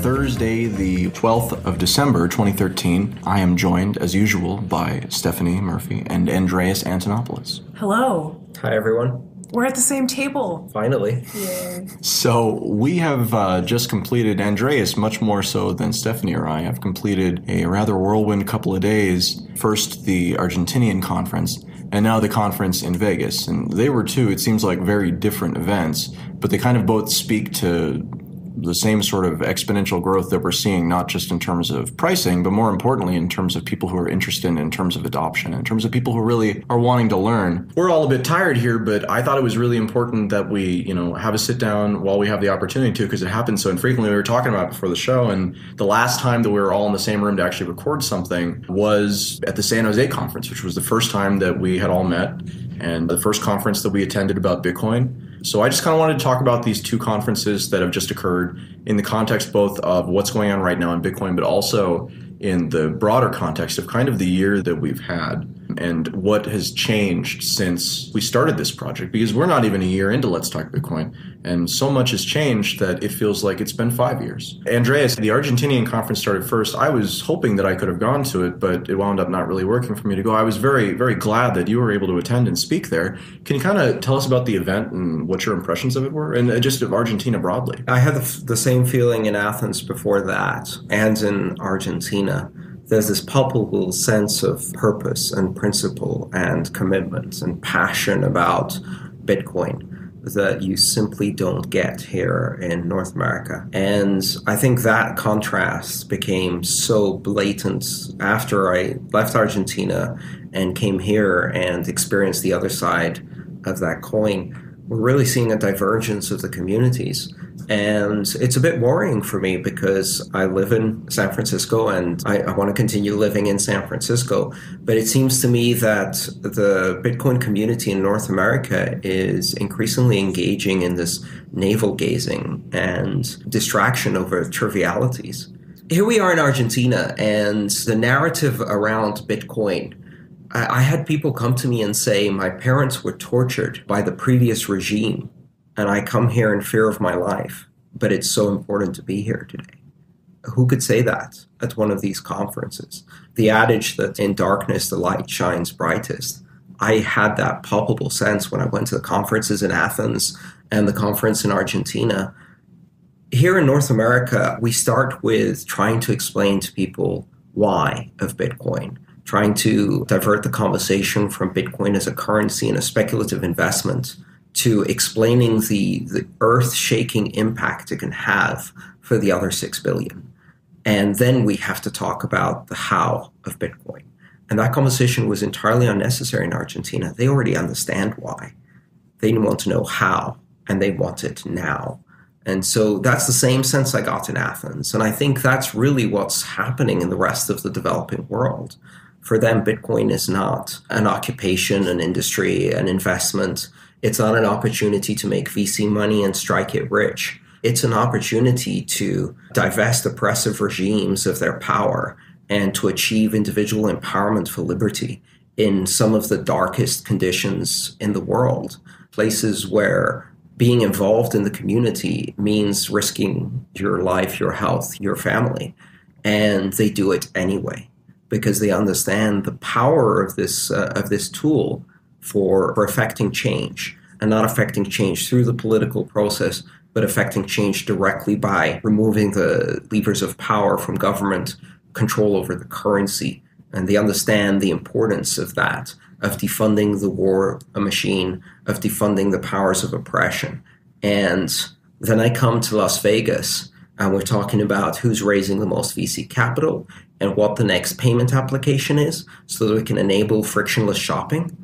Thursday, the 12th of December, 2013. I am joined, as usual, by Stephanie Murphy and Andreas Antonopoulos. Hello. Hi, everyone. We're at the same table. Finally. Yay. So we have just completed, Andreas, much more so than Stephanie or I, have completed a rather whirlwind couple of days. First, the Argentinian conference, and now the conference in Vegas. And they were two, it seems like, very different events, but they kind of both speak to the same sort of exponential growth that we're seeing, not just in terms of pricing, but more importantly in terms of people who are interested, in terms of adoption, in terms of people who really are wanting to learn. We're all a bit tired here, but I thought it was really important that we, have a sit down while we have the opportunity to, because it happens so infrequently. We were talking about it before the show, and the last time that we were all in the same room to actually record something was at the San Jose conference, which was the first time that we had all met and the first conference that we attended about Bitcoin. So I just kind of wanted to talk about these two conferences that have just occurred in the context both of what's going on right now in Bitcoin, but also in the broader context of kind of the year that we've had and what has changed since we started this project, because we're not even a year into Let's Talk Bitcoin, and so much has changed that it feels like it's been 5 years. Andreas, the Argentinian conference started first. I was hoping that I could have gone to it, but it wound up not really working for me to go. I was very, very glad that you were able to attend and speak there. Can you kind of tell us about the event and what your impressions of it were, and just of Argentina broadly? I had the same feeling in Athens before that, and in Argentina. There's this palpable sense of purpose and principle and commitment and passion about Bitcoin that you simply don't get here in North America. And I think that contrast became so blatant after I left Argentina and came here and experienced the other side of that coin. We're really seeing a divergence of the communities. And it's a bit worrying for me because I live in San Francisco and I want to continue living in San Francisco. But it seems to me that the Bitcoin community in North America is increasingly engaging in this navel gazing and distraction over trivialities. Here we are in Argentina, and the narrative around Bitcoin, I had people come to me and say, my parents were tortured by the previous regime, and I come here in fear of my life, but it's so important to be here today. Who could say that at one of these conferences? The adage that in darkness the light shines brightest. I had that palpable sense when I went to the conferences in Athens and the conference in Argentina. Here in North America, we start with trying to explain to people why of Bitcoin, trying to divert the conversation from Bitcoin as a currency and a speculative investment to explaining the earth-shaking impact it can have for the other 6 billion. And then we have to talk about the how of Bitcoin. And that conversation was entirely unnecessary in Argentina. They already understand why. They want to know how, and they want it now. And so that's the same sense I got in Athens. And I think that's really what's happening in the rest of the developing world. For them, Bitcoin is not an occupation, an industry, an investment. It's not an opportunity to make VC money and strike it rich. It's an opportunity to divest oppressive regimes of their power and to achieve individual empowerment for liberty in some of the darkest conditions in the world, places where being involved in the community means risking your life, your health, your family. And they do it anyway, because they understand the power of this tool for affecting change, and not affecting change through the political process, but affecting change directly by removing the levers of power from government control over the currency. And they understand the importance of that, of defunding the war machine, of defunding the powers of oppression. And then I come to Las Vegas, and we're talking about who's raising the most VC capital and what the next payment application is so that we can enable frictionless shopping.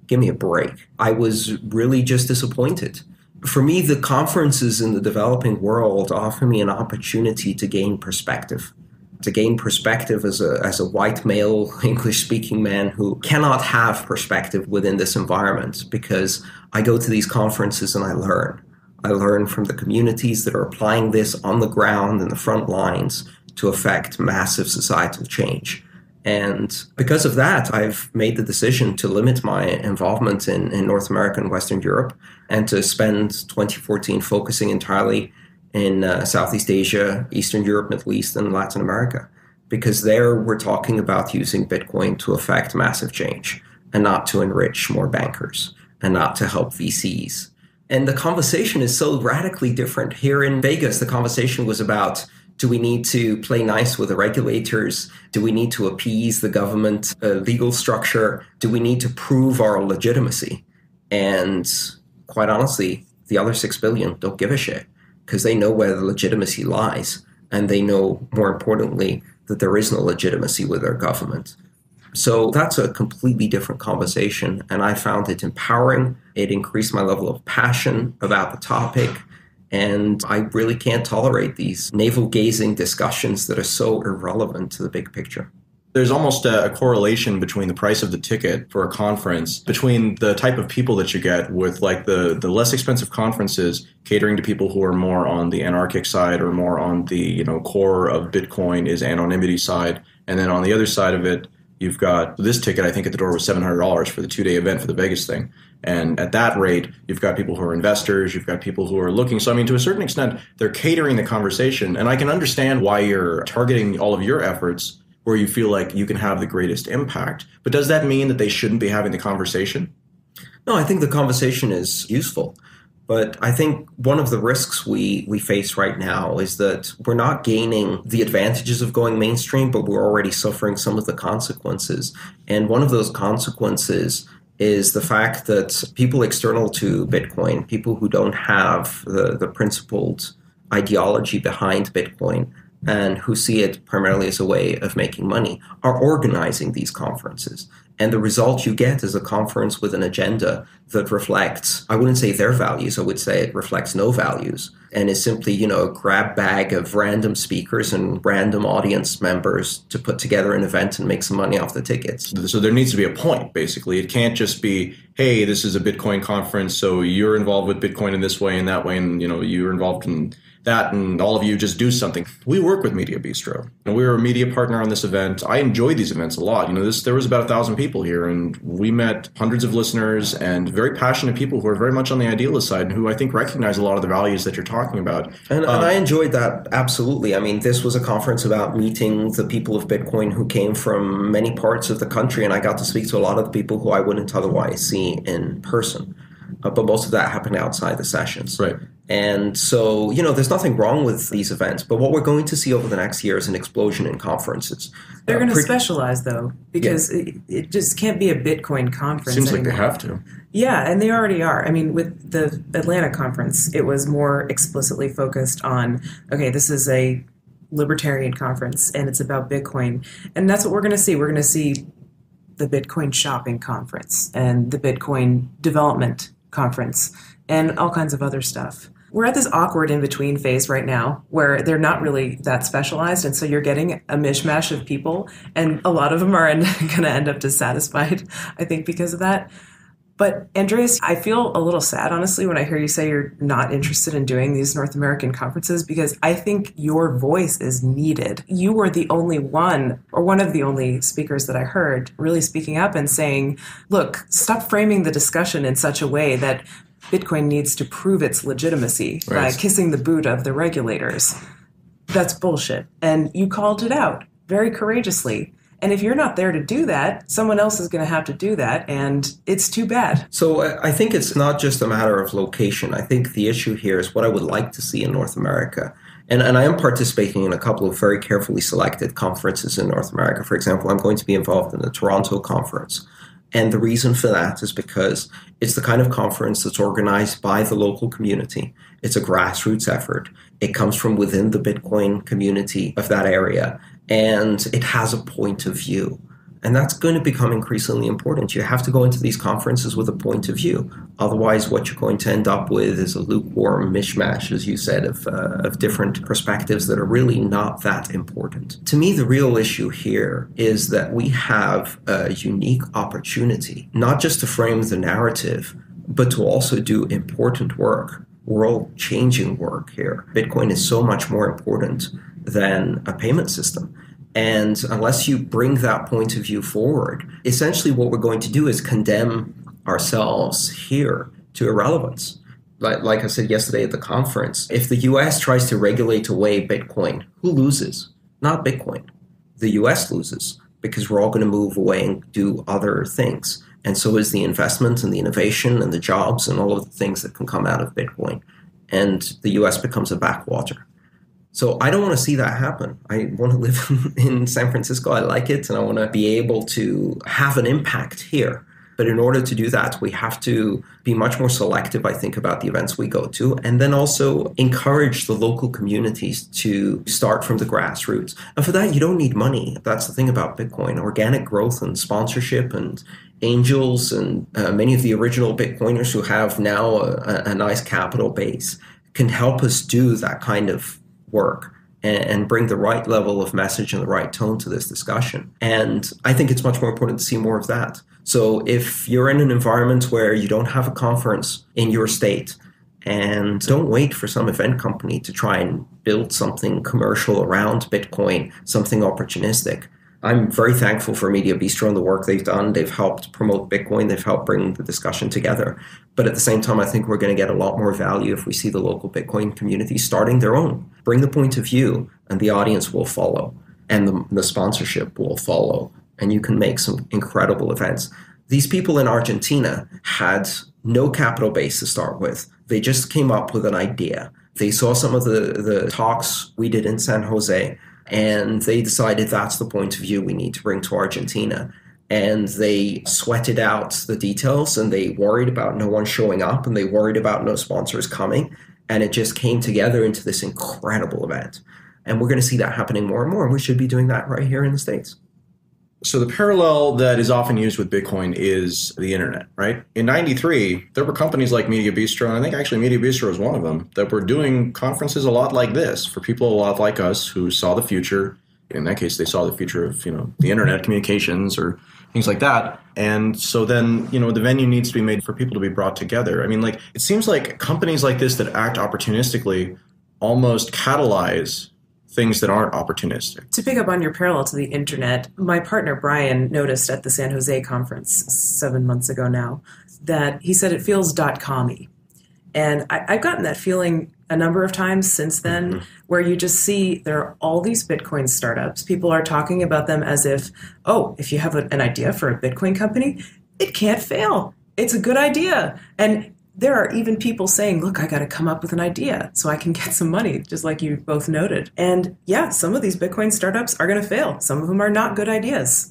Give me a break. I was really just disappointed. For me, the conferences in the developing world offer me an opportunity to gain perspective. To gain perspective as a white male English-speaking man who cannot have perspective within this environment, because I go to these conferences and I learn. I learn from the communities that are applying this on the ground in the front lines to affect massive societal change. And because of that, I've made the decision to limit my involvement in North America and Western Europe, and to spend 2014 focusing entirely in Southeast Asia, Eastern Europe, Middle East, and Latin America. Because there we're talking about using Bitcoin to affect massive change and not to enrich more bankers and not to help VCs. And the conversation is so radically different. Here in Vegas, the conversation was about, do we need to play nice with the regulators? Do we need to appease the government legal structure? Do we need to prove our legitimacy? And quite honestly, the other 6 billion don't give a shit because they know where the legitimacy lies. And they know, more importantly, that there is no legitimacy with their government. So that's a completely different conversation. And I found it empowering. It increased my level of passion about the topic. And I really can't tolerate these navel-gazing discussions that are so irrelevant to the big picture. There's almost a correlation between the price of the ticket for a conference, between the type of people that you get with like the less expensive conferences catering to people who are more on the anarchic side or more on the core of Bitcoin is anonymity side. And then on the other side of it, you've got this ticket, I think at the door was $700 for the 2-day event for the Vegas thing. And at that rate, you've got people who are investors, you've got people who are looking. So, I mean, to a certain extent, they're catering the conversation. And I can understand why you're targeting all of your efforts where you feel like you can have the greatest impact. But does that mean that they shouldn't be having the conversation? No, I think the conversation is useful. But I think one of the risks we face right now is that we're not gaining the advantages of going mainstream, but we're already suffering some of the consequences. And one of those consequences is the fact that people external to Bitcoin, people who don't have the principled ideology behind Bitcoin, and who see it primarily as a way of making money, are organizing these conferences. And the result you get is a conference with an agenda that reflects, I wouldn't say their values, I would say it reflects no values, and is simply, a grab bag of random speakers and random audience members to put together an event and make some money off the tickets. So there needs to be a point, basically. It can't just be, hey, this is a Bitcoin conference, so you're involved with Bitcoin in this way and that way, and you're involved in that, and all of you just do something. We work with Media Bistro. We were a media partner on this event. I enjoyed these events a lot. There was about 1,000 people here, and we met hundreds of listeners and very passionate people who are very much on the idealist side and who I think recognize a lot of the values that you're talking about. And I enjoyed that, absolutely. I mean, this was a conference about meeting the people of Bitcoin who came from many parts of the country, and I got to speak to a lot of the people who I wouldn't otherwise see in person. But most of that happened outside the sessions. Right. And so, there's nothing wrong with these events, but what we're going to see over the next year is an explosion in conferences. They're going to specialize, though, because it just can't be a Bitcoin conference Seems anymore. like they have to. Yeah, and they already are. I mean, with the Atlanta conference, it was more explicitly focused on, okay, this is a libertarian conference, and it's about Bitcoin. And that's what we're going to see. We're going to see the Bitcoin shopping conference and the Bitcoin development conference and all kinds of other stuff. We're at this awkward in-between phase right now where they're not really that specialized, and so you're getting a mishmash of people, and a lot of them are going to end up dissatisfied, I think, because of that. But Andreas, I feel a little sad, honestly, when I hear you say you're not interested in doing these North American conferences, because I think your voice is needed. You were the only one, or one of the only speakers that I heard, really speaking up and saying, look, stop framing the discussion in such a way that Bitcoin needs to prove its legitimacy by kissing the boot of the regulators. That's bullshit. And you called it out very courageously. And if you're not there to do that, someone else is going to have to do that, and it's too bad. So I think it's not just a matter of location. I think the issue here is what I would like to see in North America. And I am participating in a couple of very carefully selected conferences in North America. For example, I'm going to be involved in the Toronto conference. And the reason for that is because it's the kind of conference that's organized by the local community. It's a grassroots effort. It comes from within the Bitcoin community of that area, and it has a point of view. And that's going to become increasingly important. You have to go into these conferences with a point of view. Otherwise, what you're going to end up with is a lukewarm mishmash, as you said, of different perspectives that are really not that important. To me, the real issue here is that we have a unique opportunity, not just to frame the narrative, but to also do important work, world-changing work here. Bitcoin is so much more important than a payment system. And unless you bring that point of view forward, essentially what we're going to do is condemn ourselves here to irrelevance. like I said yesterday at the conference, if the US tries to regulate away Bitcoin, who loses? Not Bitcoin. The US loses because we're all going to move away and do other things. And so is the investment and the innovation and the jobs and all of the things that can come out of Bitcoin. And the US becomes a backwater. So I don't want to see that happen. I want to live in San Francisco. I like it, and I want to be able to have an impact here. But in order to do that, we have to be much more selective, I think, about the events we go to, and then also encourage the local communities to start from the grassroots. And for that, you don't need money. That's the thing about Bitcoin. Organic growth and sponsorship and angels and many of the original Bitcoiners who have now a nice capital base can help us do that kind of work and bring the right level of message and the right tone to this discussion. And I think it's much more important to see more of that. So if you're in an environment where you don't have a conference in your state, and don't wait for some event company to try and build something commercial around Bitcoin, something opportunistic. I'm very thankful for Media Bistro and the work they've done. They've helped promote Bitcoin. They've helped bring the discussion together. But at the same time, I think we're going to get a lot more value if we see the local Bitcoin community starting their own. Bring the point of view, and the audience will follow, and the sponsorship will follow, and you can make some incredible events. These people in Argentina had no capital base to start with. They just came up with an idea. They saw some of the talks we did in San Jose, and they decided that's the point of view we need to bring to Argentina. And they sweated out the details, and they worried about no one showing up, and they worried about no sponsors coming. And it just came together into this incredible event. And we're going to see that happening more and more. And we should be doing that right here in the States. So the parallel that is often used with Bitcoin is the internet, right? In 93, there were companies like Media Bistro, and I think actually Media Bistro was one of them, that were doing conferences a lot like this for people a lot like us who saw the future. In that case, they saw the future of, the internet communications or things like that. And so then, the venue needs to be made for people to be brought together. I mean, it seems like companies like this that act opportunistically almost catalyze things that aren't opportunistic. To pick up on your parallel to the internet, my partner Brian noticed at the San Jose conference 7 months ago now that he said it feels .com-y. And I've gotten that feeling a number of times since then, where you just see there are all these Bitcoin startups. People are talking about them as if, if you have an idea for a Bitcoin company, it can't fail. It's a good idea. And there are even people saying, look, I got to come up with an idea so I can get some money, just like you both noted. And yeah, some of these Bitcoin startups are going to fail. Some of them are not good ideas.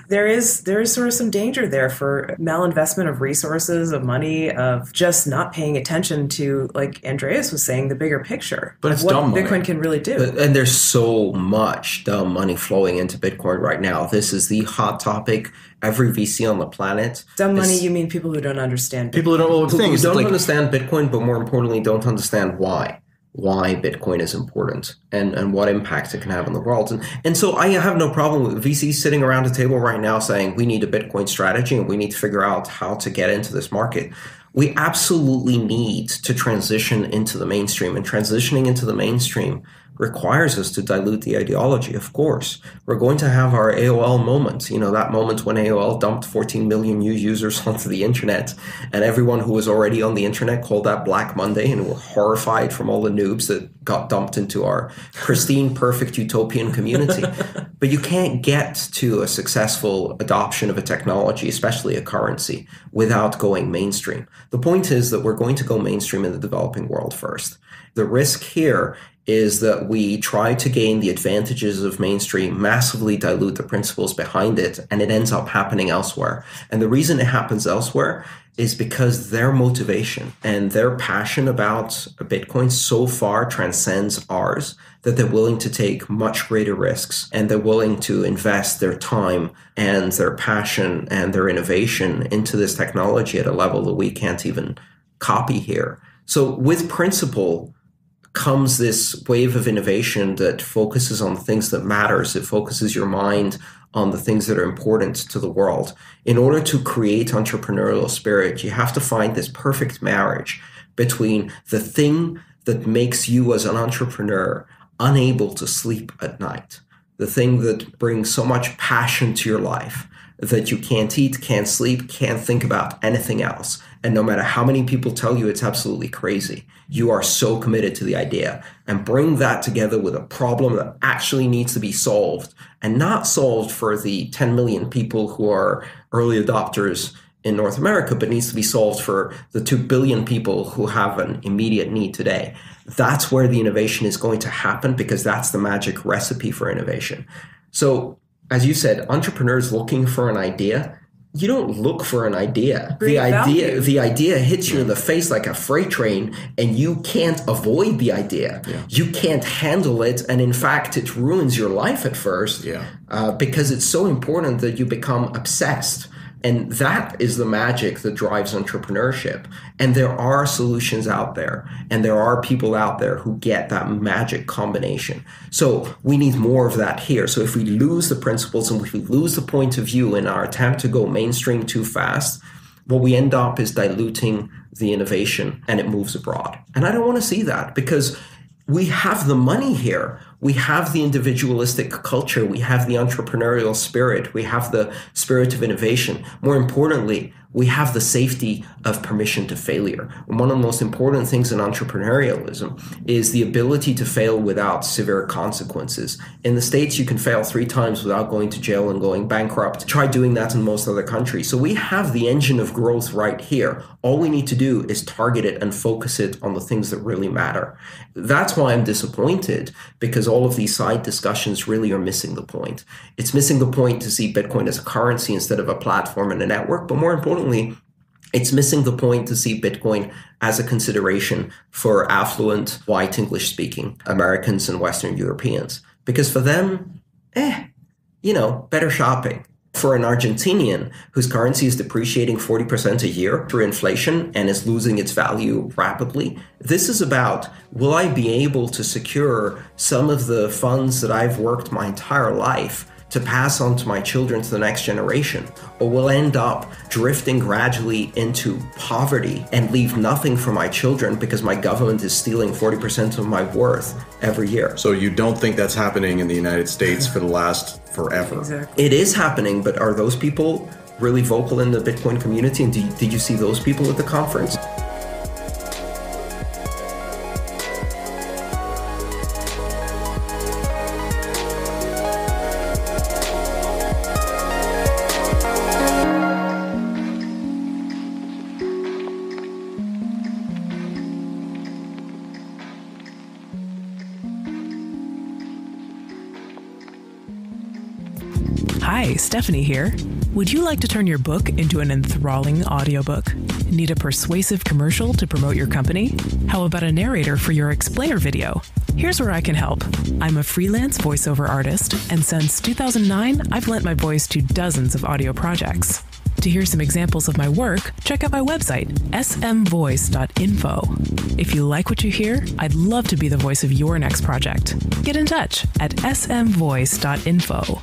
There is sort of some danger there for malinvestment of resources, of money, of just not paying attention to, like Andreas was saying, the bigger picture. But it's what dumb Bitcoin money. Can really do. And there's so much dumb money flowing into Bitcoin right now. This is the hot topic. Every VC on the planet. Dumb money, you mean people who don't understand Bitcoin. People who don't know what things. Who don't understand Bitcoin, but more importantly, don't understand why Bitcoin is important and what impact it can have on the world. And so I have no problem with VCs sitting around a table right now saying we need a Bitcoin strategy and we need to figure out how to get into this market. We absolutely need to transition into the mainstream, and transitioning into the mainstream requires us to dilute the ideology, of course. We're going to have our AOL moment, that moment when AOL dumped 14 million new users onto the internet, and everyone who was already on the internet called that Black Monday and were horrified from all the noobs that got dumped into our pristine, perfect utopian community. But you can't get to a successful adoption of a technology, especially a currency, without going mainstream. The point is that we're going to go mainstream in the developing world first. The risk here is that we try to gain the advantages of mainstream, massively dilute the principles behind it, and it ends up happening elsewhere. And the reason it happens elsewhere is because their motivation and their passion about Bitcoin so far transcends ours that they're willing to take much greater risks, and they're willing to invest their time and their passion and their innovation into this technology at a level that we can't even copy here. So with principle comes this wave of innovation that focuses on the things that matters. It focuses your mind on the things that are important to the world. In order to create entrepreneurial spirit, you have to find this perfect marriage between the thing that makes you as an entrepreneur unable to sleep at night, the thing that brings so much passion to your life that you can't eat, can't sleep, can't think about anything else. And no matter how many people tell you it's absolutely crazy, you are so committed to the idea, and bring that together with a problem that actually needs to be solved, and not solved for the 10 million people who are early adopters in North America, but needs to be solved for the 2 billion people who have an immediate need today. That's where the innovation is going to happen, because that's the magic recipe for innovation. So, as you said, entrepreneurs looking for an idea, you don't look for an idea. The idea hits you in the face like a freight train, and you can't avoid the idea. Yeah. You can't handle it, and in fact, it ruins your life at first because it's so important that you become obsessed. And that is the magic that drives entrepreneurship. And there are solutions out there, and there are people out there who get that magic combination. So we need more of that here. So if we lose the principles and if we lose the point of view in our attempt to go mainstream too fast, what we end up is diluting the innovation, and it moves abroad. And I don't want to see that, because we have the money here. We have the individualistic culture. We have the entrepreneurial spirit. We have the spirit of innovation. More importantly, we have the safety of permission to failure. One of the most important things in entrepreneurialism is the ability to fail without severe consequences. In the States, you can fail 3 times without going to jail and going bankrupt. Try doing that in most other countries. So we have the engine of growth right here. All we need to do is target it and focus it on the things that really matter. That's why I'm disappointed, because all of these side discussions really are missing the point. It's missing the point to see Bitcoin as a currency instead of a platform and a network, but more importantly, it's missing the point to see Bitcoin as a consideration for affluent, white English-speaking Americans and Western Europeans. Because for them, better shopping. For an Argentinian whose currency is depreciating 40% a year through inflation and is losing its value rapidly, this is about, will I be able to secure some of the funds that I've worked my entire life to pass on to my children, to the next generation, or will end up drifting gradually into poverty and leave nothing for my children because my government is stealing 40% of my worth every year. So you don't think that's happening in the United States for the last forever? Exactly. It is happening, but are those people really vocal in the Bitcoin community? And did you see those people at the conference? Hi, Stephanie here. Would you like to turn your book into an enthralling audiobook? Need a persuasive commercial to promote your company? How about a narrator for your explainer video? Here's where I can help. I'm a freelance voiceover artist, and since 2009, I've lent my voice to dozens of audio projects. To hear some examples of my work, check out my website, smvoice.info. If you like what you hear, I'd love to be the voice of your next project. Get in touch at smvoice.info.